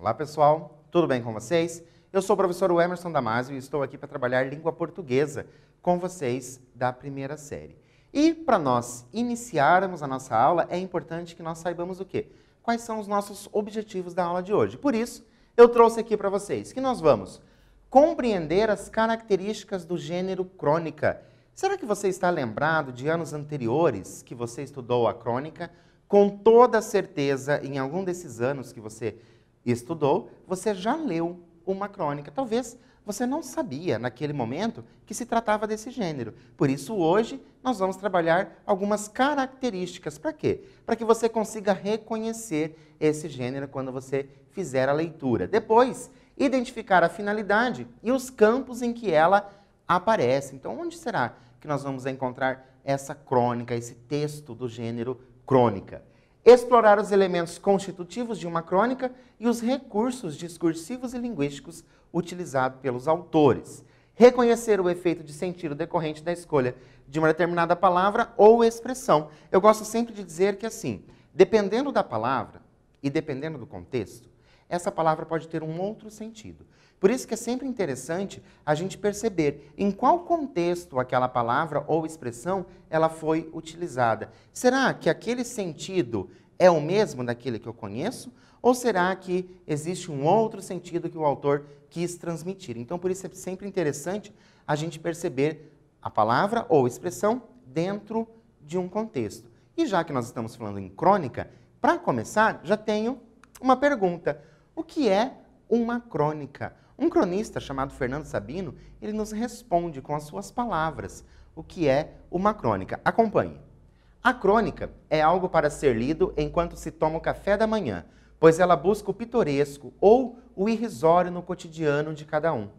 Olá pessoal, tudo bem com vocês? Eu sou o professor Emerson Damasio e estou aqui para trabalhar língua portuguesa com vocês da primeira série. E para nós iniciarmos a nossa aula, é importante que nós saibamos o quê? Quais são os nossos objetivos da aula de hoje. Por isso, eu trouxe aqui para vocês que nós vamos compreender as características do gênero crônica. Será que você está lembrado de anos anteriores que você estudou a crônica? Com toda certeza, em algum desses anos que você estudou, você já leu uma crônica. Talvez você não sabia, naquele momento, que se tratava desse gênero. Por isso, hoje, nós vamos trabalhar algumas características. Para quê? Para que você consiga reconhecer esse gênero quando você fizer a leitura. Depois, identificar a finalidade e os campos em que ela aparece. Então, onde será que nós vamos encontrar essa crônica, esse texto do gênero crônica? Explorar os elementos constitutivos de uma crônica e os recursos discursivos e linguísticos utilizados pelos autores. Reconhecer o efeito de sentido decorrente da escolha de uma determinada palavra ou expressão. Eu gosto sempre de dizer que, assim, dependendo da palavra e dependendo do contexto, essa palavra pode ter um outro sentido. Por isso que é sempre interessante a gente perceber em qual contexto aquela palavra ou expressão ela foi utilizada. Será que aquele sentido é o mesmo daquele que eu conheço? Ou será que existe um outro sentido que o autor quis transmitir? Então, por isso é sempre interessante a gente perceber a palavra ou expressão dentro de um contexto. E já que nós estamos falando em crônica, para começar, já tenho uma pergunta. O que é uma crônica? Um cronista chamado Fernando Sabino, ele nos responde com as suas palavras o que é uma crônica. Acompanhe. A crônica é algo para ser lido enquanto se toma o café da manhã, pois ela busca o pitoresco ou o irrisório no cotidiano de cada um.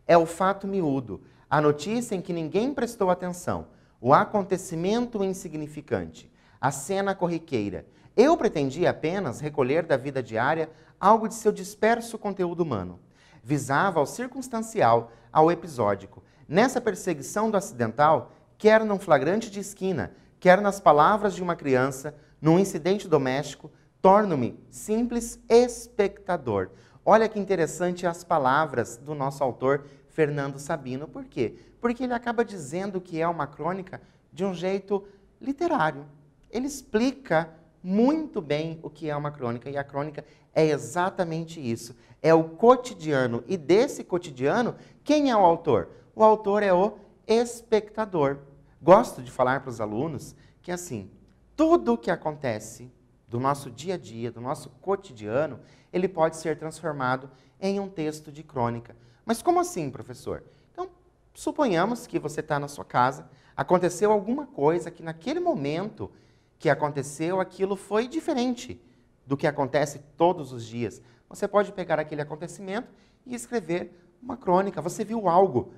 É o fato miúdo, a notícia em que ninguém prestou atenção, o acontecimento insignificante, a cena corriqueira. Eu pretendia apenas recolher da vida diária algo de seu disperso conteúdo humano. Visava ao circunstancial, ao episódico. Nessa perseguição do acidental, quer num flagrante de esquina, quer nas palavras de uma criança, num incidente doméstico, torno-me simples espectador. Olha que interessante as palavras do nosso autor, Fernando Sabino. Por quê? Porque ele acaba dizendo que é uma crônica de um jeito literário. Ele explica muito bem o que é uma crônica, e a crônica é exatamente isso. É o cotidiano, e desse cotidiano, quem é o autor? O autor é o espectador. Gosto de falar para os alunos que, assim, tudo o que acontece do nosso dia a dia, do nosso cotidiano, ele pode ser transformado em um texto de crônica. Mas como assim, professor? Então, suponhamos que você está na sua casa, aconteceu alguma coisa que naquele momento que aconteceu, aquilo foi diferente do que acontece todos os dias. Você pode pegar aquele acontecimento e escrever uma crônica. Você viu algo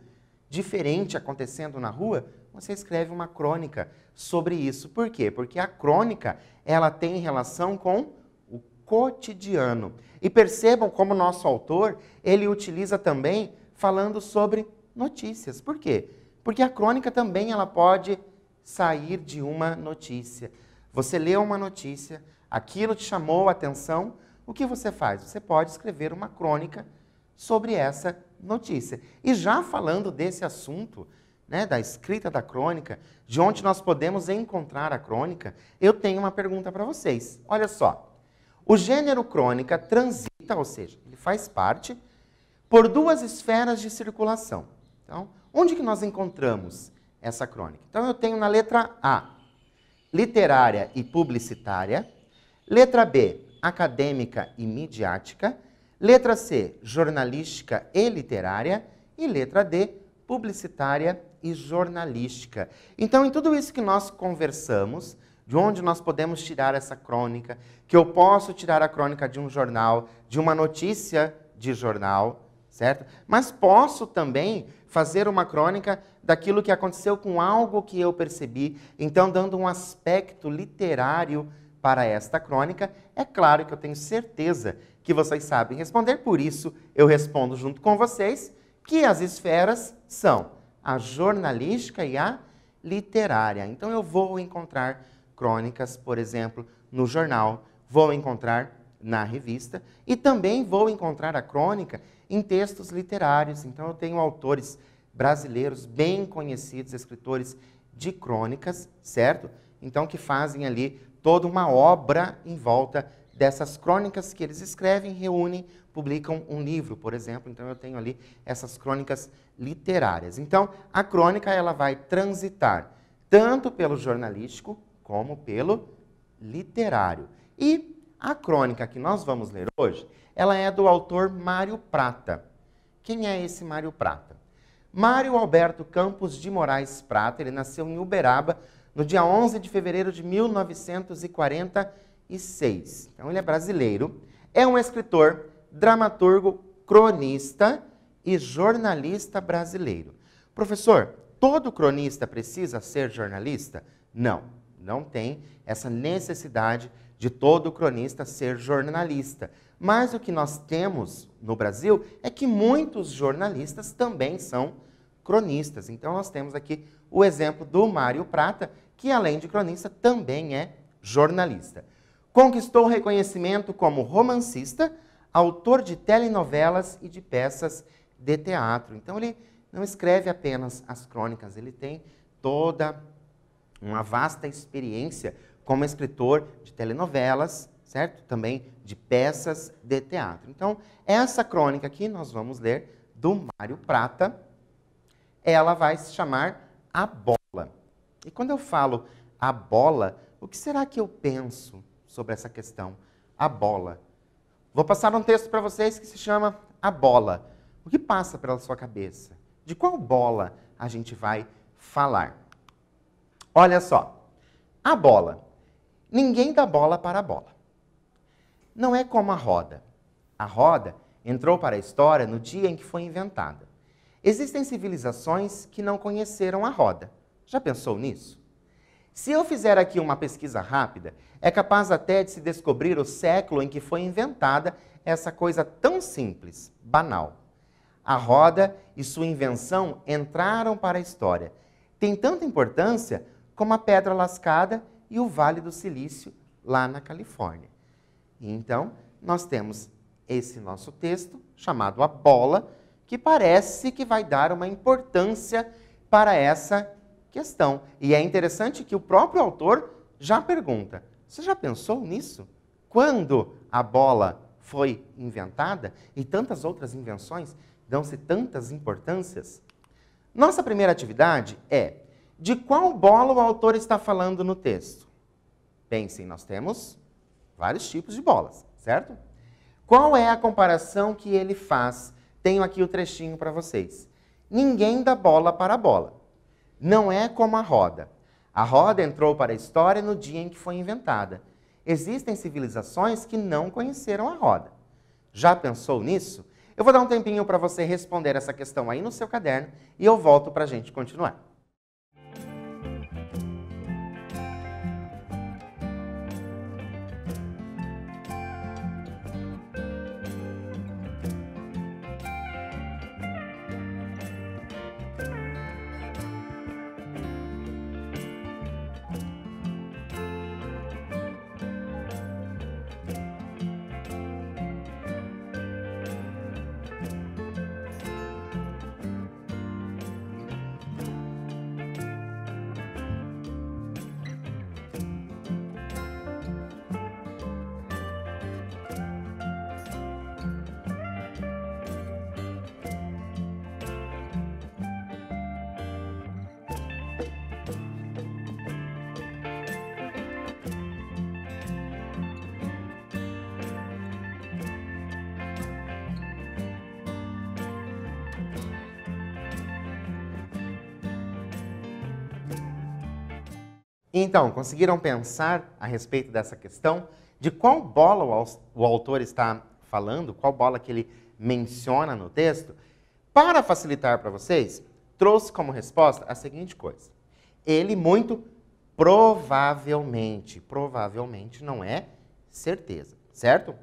diferente acontecendo na rua? Você escreve uma crônica sobre isso. Por quê? Porque a crônica, ela tem relação com o cotidiano. E percebam como o nosso autor, ele utiliza também falando sobre notícias. Por quê? Porque a crônica também ela pode sair de uma notícia. Você leu uma notícia, aquilo te chamou a atenção, o que você faz? Você pode escrever uma crônica sobre essa notícia. E já falando desse assunto, né, da escrita da crônica, de onde nós podemos encontrar a crônica, eu tenho uma pergunta para vocês. Olha só, o gênero crônica transita, ou seja, ele faz parte, por duas esferas de circulação. Então, onde que nós encontramos essa crônica? Então, eu tenho na letra A, literária e publicitária. Letra B, acadêmica e midiática. Letra C, jornalística e literária. E letra D, publicitária e jornalística. Então, em tudo isso que nós conversamos, de onde nós podemos tirar essa crônica, que eu posso tirar a crônica de um jornal, de uma notícia de jornal, certo? Mas posso também fazer uma crônica daquilo que aconteceu com algo que eu percebi, então dando um aspecto literário para esta crônica. É claro que eu tenho certeza que vocês sabem responder, por isso eu respondo junto com vocês que as esferas são a jornalística e a literária. Então eu vou encontrar crônicas, por exemplo, no jornal, vou encontrar na revista e também vou encontrar a crônica em textos literários. Então eu tenho autores brasileiros bem conhecidos, escritores de crônicas, certo? Então que fazem ali toda uma obra em volta dessas crônicas que eles escrevem, reúnem, publicam um livro, por exemplo. Então eu tenho ali essas crônicas literárias. Então a crônica ela vai transitar tanto pelo jornalístico como pelo literário. E a crônica que nós vamos ler hoje, ela é do autor Mário Prata. Quem é esse Mário Prata? Mário Alberto Campos de Moraes Prata, ele nasceu em Uberaba no dia 11 de fevereiro de 1946. Então ele é brasileiro, é um escritor, dramaturgo, cronista e jornalista brasileiro. Professor, todo cronista precisa ser jornalista? Não, não tem essa necessidade de todo cronista ser jornalista. Mas o que nós temos no Brasil é que muitos jornalistas também são cronistas. Então nós temos aqui o exemplo do Mário Prata, que além de cronista também é jornalista. Conquistou reconhecimento como romancista, autor de telenovelas e de peças de teatro. Então ele não escreve apenas as crônicas, ele tem toda uma vasta experiência como escritor de telenovelas, certo? Também de peças de teatro. Então, essa crônica que nós vamos ler, do Mário Prata, ela vai se chamar A Bola. E quando eu falo a bola, o que será que eu penso sobre essa questão? A bola. Vou passar um texto para vocês que se chama A Bola. O que passa pela sua cabeça? De qual bola a gente vai falar? Olha só, a bola. Ninguém dá bola para a bola. Não é como a roda. A roda entrou para a história no dia em que foi inventada. Existem civilizações que não conheceram a roda. Já pensou nisso? Se eu fizer aqui uma pesquisa rápida, é capaz até de se descobrir o século em que foi inventada essa coisa tão simples, banal. A roda e sua invenção entraram para a história. Tem tanta importância como a pedra lascada e o Vale do Silício, lá na Califórnia. E então, nós temos esse nosso texto, chamado A Bola, que parece que vai dar uma importância para essa questão. E é interessante que o próprio autor já pergunta, você já pensou nisso? Quando a bola foi inventada e tantas outras invenções dão-se tantas importâncias? Nossa primeira atividade é: de qual bola o autor está falando no texto? Pensem, nós temos vários tipos de bolas, certo? Qual é a comparação que ele faz? Tenho aqui o trechinho para vocês. Ninguém dá bola para a bola. Não é como a roda. A roda entrou para a história no dia em que foi inventada. Existem civilizações que não conheceram a roda. Já pensou nisso? Eu vou dar um tempinho para você responder essa questão aí no seu caderno e eu volto para a gente continuar. Então, conseguiram pensar a respeito dessa questão? De qual bola o autor está falando? Qual bola que ele menciona no texto? Para facilitar para vocês, trouxe como resposta a seguinte coisa. Ele muito provavelmente não é certeza, certo?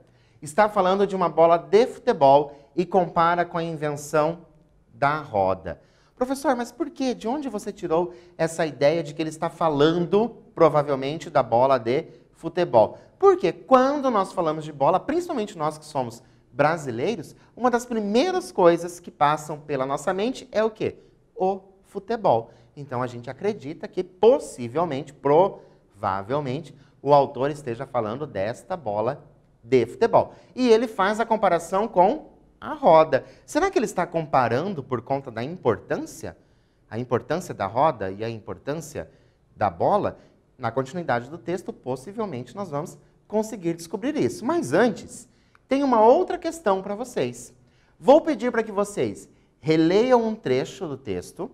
Está falando de uma bola de futebol e compara com a invenção da roda. Professor, mas por quê? De onde você tirou essa ideia de que ele está falando, provavelmente, da bola de futebol. Porque quando nós falamos de bola, principalmente nós que somos brasileiros, uma das primeiras coisas que passam pela nossa mente é o quê? O futebol. Então a gente acredita que possivelmente, provavelmente, o autor esteja falando desta bola de futebol. E ele faz a comparação com a roda. Será que ele está comparando por conta da importância? A importância da roda e a importância da bola? Na continuidade do texto, possivelmente, nós vamos conseguir descobrir isso. Mas antes, tem uma outra questão para vocês. Vou pedir para que vocês releiam um trecho do texto,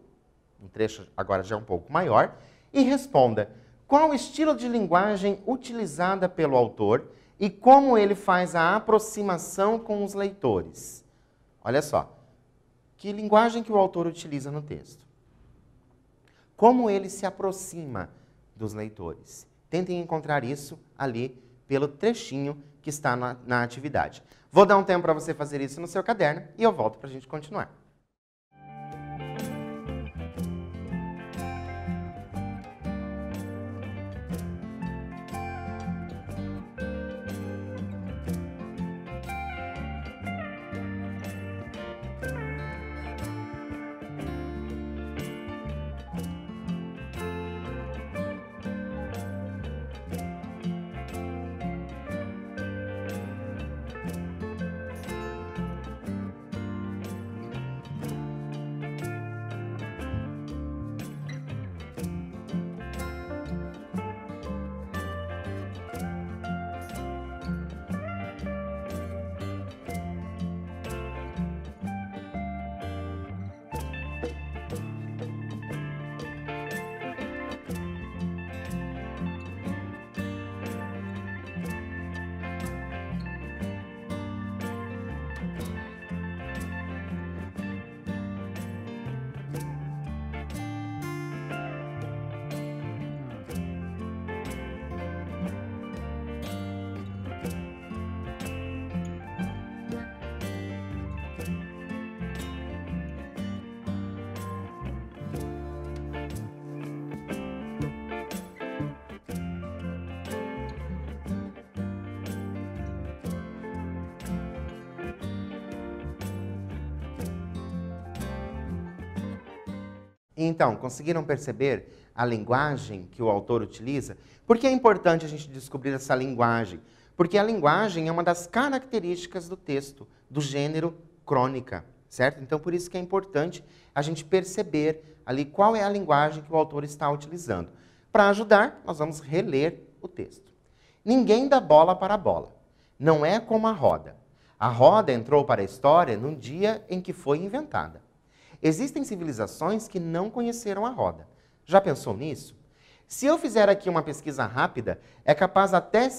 um trecho agora já um pouco maior, e responda qual o estilo de linguagem utilizada pelo autor e como ele faz a aproximação com os leitores. Olha só, que linguagem que o autor utiliza no texto? Como ele se aproxima dos leitores? Tentem encontrar isso ali pelo trechinho que está na atividade. Vou dar um tempo para você fazer isso no seu caderno e eu volto para a gente continuar. Então, conseguiram perceber a linguagem que o autor utiliza? Por que é importante a gente descobrir essa linguagem? Porque a linguagem é uma das características do texto, do gênero crônica, certo? Então, por isso que é importante a gente perceber ali qual é a linguagem que o autor está utilizando. Para ajudar, nós vamos reler o texto. Ninguém dá bola para a bola. Não é como a roda. A roda entrou para a história num dia em que foi inventada. Existem civilizações que não conheceram a roda. Já pensou nisso? Se eu fizer aqui uma pesquisa rápida, é capaz até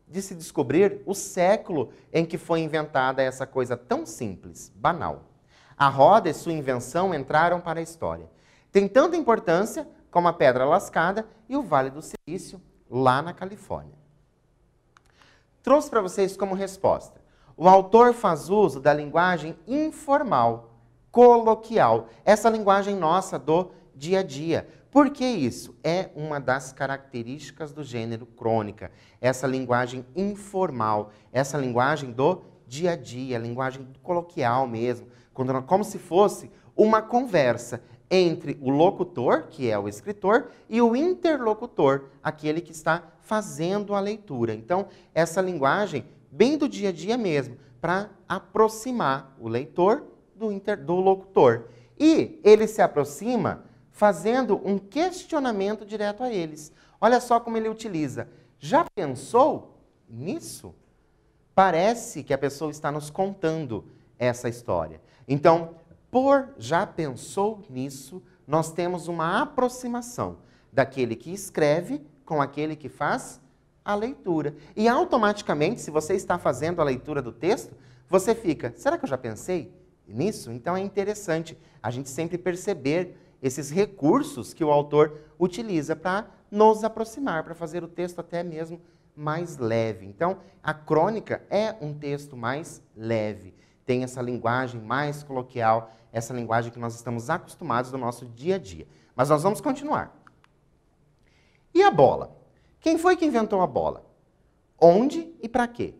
de se descobrir o século em que foi inventada essa coisa tão simples, banal. A roda e sua invenção entraram para a história. Tem tanta importância como a Pedra Lascada e o Vale do Silício, lá na Califórnia. Trouxe para vocês como resposta. O autor faz uso da linguagem informal, coloquial, essa linguagem nossa do dia a dia. Por que isso? É uma das características do gênero crônica, essa linguagem informal, essa linguagem do dia a dia, linguagem coloquial mesmo, como se fosse uma conversa entre o locutor, que é o escritor, e o interlocutor, aquele que está fazendo a leitura. Então, essa linguagem bem do dia a dia mesmo, para aproximar o leitor do locutor. E ele se aproxima fazendo um questionamento direto a eles. Olha só como ele utiliza. Já pensou nisso? Parece que a pessoa está nos contando essa história. Então, por já pensou nisso, nós temos uma aproximação daquele que escreve com aquele que faz a leitura. E automaticamente, se você está fazendo a leitura do texto, você fica, será que eu já pensei nisso? Então é interessante a gente sempre perceber esses recursos que o autor utiliza para nos aproximar, para fazer o texto até mesmo mais leve. Então, a crônica é um texto mais leve, tem essa linguagem mais coloquial, essa linguagem que nós estamos acostumados no nosso dia a dia. Mas nós vamos continuar. E a bola? Quem foi que inventou a bola? Onde e para quê?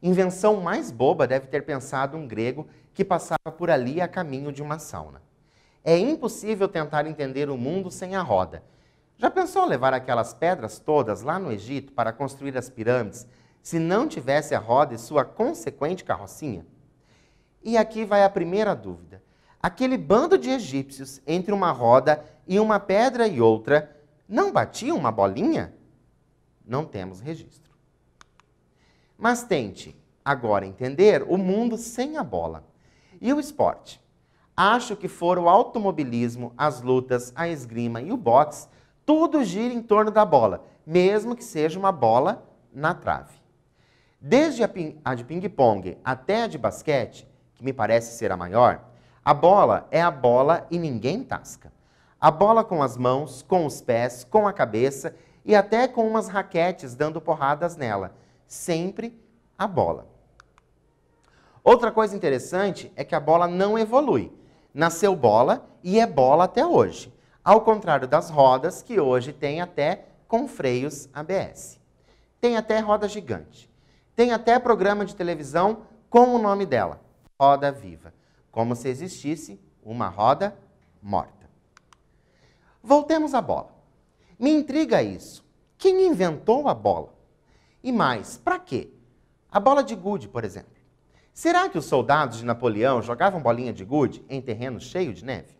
Invenção mais boba deve ter pensado um grego que passava por ali a caminho de uma sauna. É impossível tentar entender o mundo sem a roda. Já pensou levar aquelas pedras todas lá no Egito para construir as pirâmides, se não tivesse a roda e sua consequente carrocinha? E aqui vai a primeira dúvida. Aquele bando de egípcios, entre uma roda e uma pedra e outra, não batiam uma bolinha? Não temos registro. Mas tente agora entender o mundo sem a bola. E o esporte? Acho que for o automobilismo, as lutas, a esgrima e o boxe, tudo gira em torno da bola, mesmo que seja uma bola na trave. Desde a de ping-pong até a de basquete, que me parece ser a maior, a bola é a bola e ninguém tasca. A bola com as mãos, com os pés, com a cabeça e até com umas raquetes dando porradas nela. Sempre a bola. Outra coisa interessante é que a bola não evolui. Nasceu bola e é bola até hoje. Ao contrário das rodas, que hoje tem até com freios ABS. Tem até roda gigante. Tem até programa de televisão com o nome dela, Roda Viva. Como se existisse uma roda morta. Voltemos à bola. Me intriga isso. Quem inventou a bola? E mais, para quê? A bola de gude, por exemplo. Será que os soldados de Napoleão jogavam bolinha de gude em terreno cheio de neve?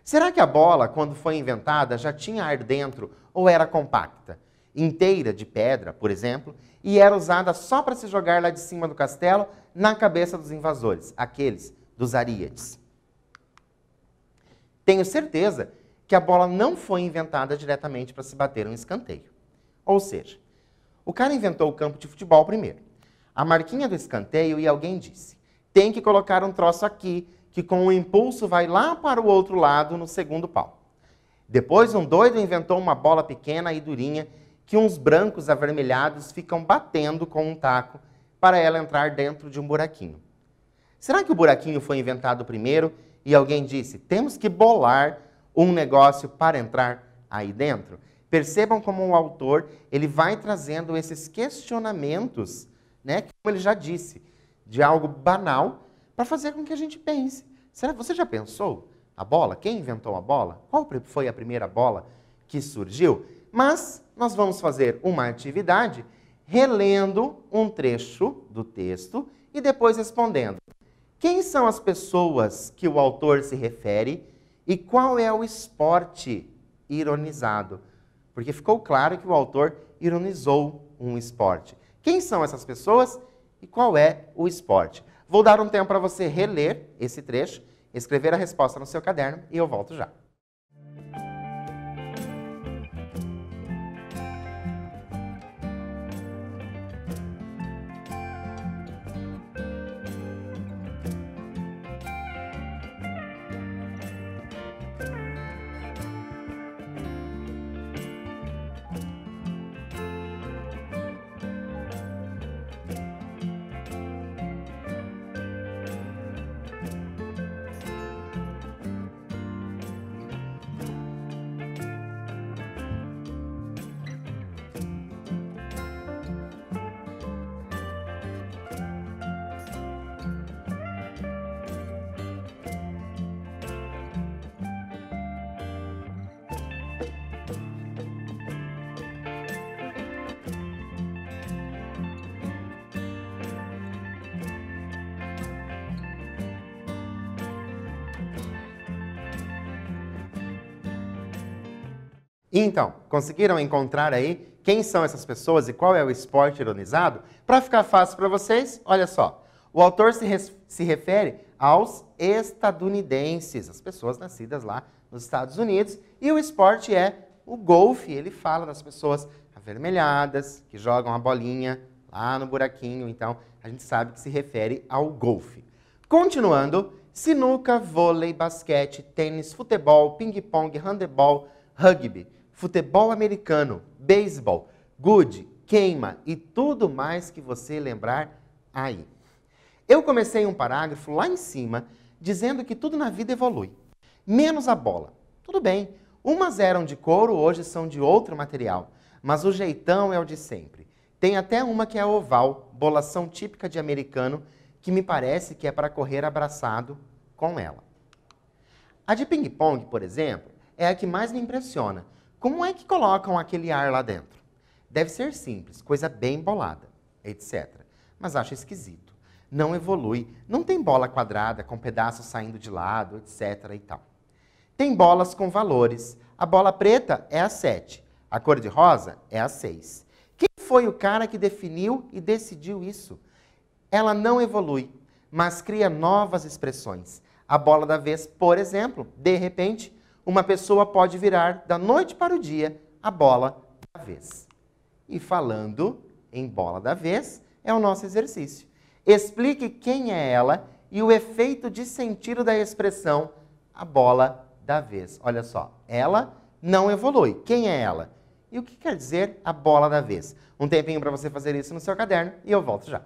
Será que a bola, quando foi inventada, já tinha ar dentro ou era compacta? Inteira de pedra, por exemplo, e era usada só para se jogar lá de cima do castelo na cabeça dos invasores, aqueles dos aríades. Tenho certeza que a bola não foi inventada diretamente para se bater um escanteio. Ou seja, o cara inventou o campo de futebol primeiro, a marquinha do escanteio, e alguém disse, tem que colocar um troço aqui, que com o impulso vai lá para o outro lado no segundo pau. Depois um doido inventou uma bola pequena e durinha que uns brancos avermelhados ficam batendo com um taco para ela entrar dentro de um buraquinho. Será que o buraquinho foi inventado primeiro e alguém disse, temos que bolar um negócio para entrar aí dentro? Percebam como o autor ele vai trazendo esses questionamentos, né, como ele já disse, de algo banal, para fazer com que a gente pense. Será que você já pensou? A bola? Quem inventou a bola? Qual foi a primeira bola que surgiu? Mas nós vamos fazer uma atividade relendo um trecho do texto e depois respondendo. Quem são as pessoas que o autor se refere e qual é o esporte ironizado? Porque ficou claro que o autor ironizou um esporte. Quem são essas pessoas e qual é o esporte? Vou dar um tempo para você reler esse trecho, escrever a resposta no seu caderno e eu volto já. Então, conseguiram encontrar aí quem são essas pessoas e qual é o esporte ironizado? Para ficar fácil para vocês, olha só. O autor se refere aos estadunidenses, as pessoas nascidas lá nos Estados Unidos, e o esporte é o golfe. Ele fala das pessoas avermelhadas, que jogam a bolinha lá no buraquinho, então a gente sabe que se refere ao golfe. Continuando, sinuca, vôlei, basquete, tênis, futebol, ping-pong, handebol, rugby, futebol americano, beisebol, gude, queima e tudo mais que você lembrar aí. Eu comecei um parágrafo lá em cima dizendo que tudo na vida evolui, menos a bola. Tudo bem, umas eram de couro, hoje são de outro material, mas o jeitão é o de sempre. Tem até uma que é oval, bolação típica de americano, que me parece que é para correr abraçado com ela. A de ping-pong, por exemplo, é a que mais me impressiona. Como é que colocam aquele ar lá dentro? Deve ser simples, coisa bem bolada, etc. Mas acho esquisito. Não evolui, não tem bola quadrada com pedaços saindo de lado, etc. e tal. Tem bolas com valores. A bola preta é a 7, a cor de rosa é a 6. Quem foi o cara que definiu e decidiu isso? Ela não evolui, mas cria novas expressões. A bola da vez, por exemplo, de repente, uma pessoa pode virar da noite para o dia a bola da vez. E falando em bola da vez, é o nosso exercício. Explique quem é ela e o efeito de sentido da expressão a bola da vez. Olha só, ela não evolui. Quem é ela? E o que quer dizer a bola da vez? Um tempinho para você fazer isso no seu caderno e eu volto já.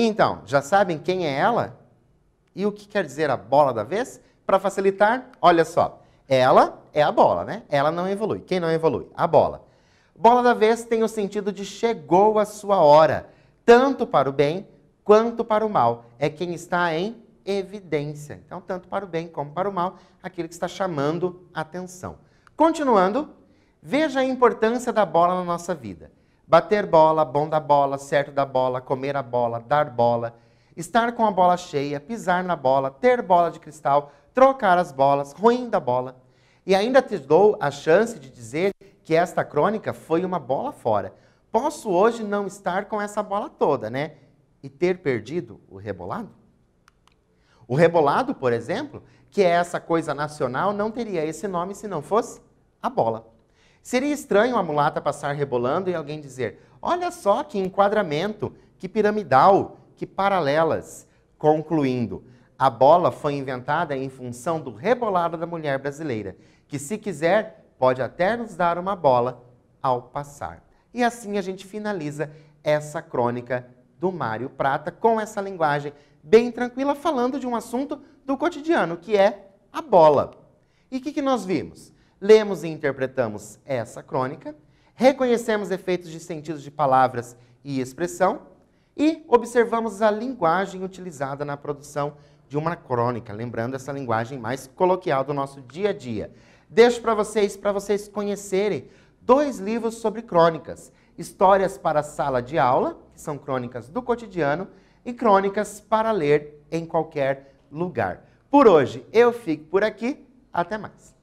Então, já sabem quem é ela? E o que quer dizer a bola da vez? Para facilitar, olha só. Ela é a bola, né? Ela não evolui. Quem não evolui? A bola. Bola da vez tem o sentido de chegou a sua hora, tanto para o bem quanto para o mal. É quem está em evidência. Então, tanto para o bem como para o mal, aquele que está chamando atenção. Continuando, veja a importância da bola na nossa vida. Bater bola, bom da bola, certo da bola, comer a bola, dar bola, estar com a bola cheia, pisar na bola, ter bola de cristal, trocar as bolas, ruim da bola. E ainda te dou a chance de dizer que esta crônica foi uma bola fora. Posso hoje não estar com essa bola toda, né? E ter perdido o rebolado? O rebolado, por exemplo, que é essa coisa nacional, não teria esse nome se não fosse a bola. Seria estranho a mulata passar rebolando e alguém dizer, olha só que enquadramento, que piramidal, que paralelas. Concluindo, a bola foi inventada em função do rebolado da mulher brasileira, que se quiser, pode até nos dar uma bola ao passar. E assim a gente finaliza essa crônica do Mário Prata com essa linguagem bem tranquila, falando de um assunto do cotidiano, que é a bola. E o que nós vimos? Lemos e interpretamos essa crônica, reconhecemos efeitos de sentidos de palavras e expressão e observamos a linguagem utilizada na produção de uma crônica, lembrando essa linguagem mais coloquial do nosso dia a dia. Deixo para vocês conhecerem 2 livros sobre crônicas, Histórias para a Sala de Aula, que são crônicas do cotidiano, e crônicas para ler em qualquer lugar. Por hoje eu fico por aqui, até mais.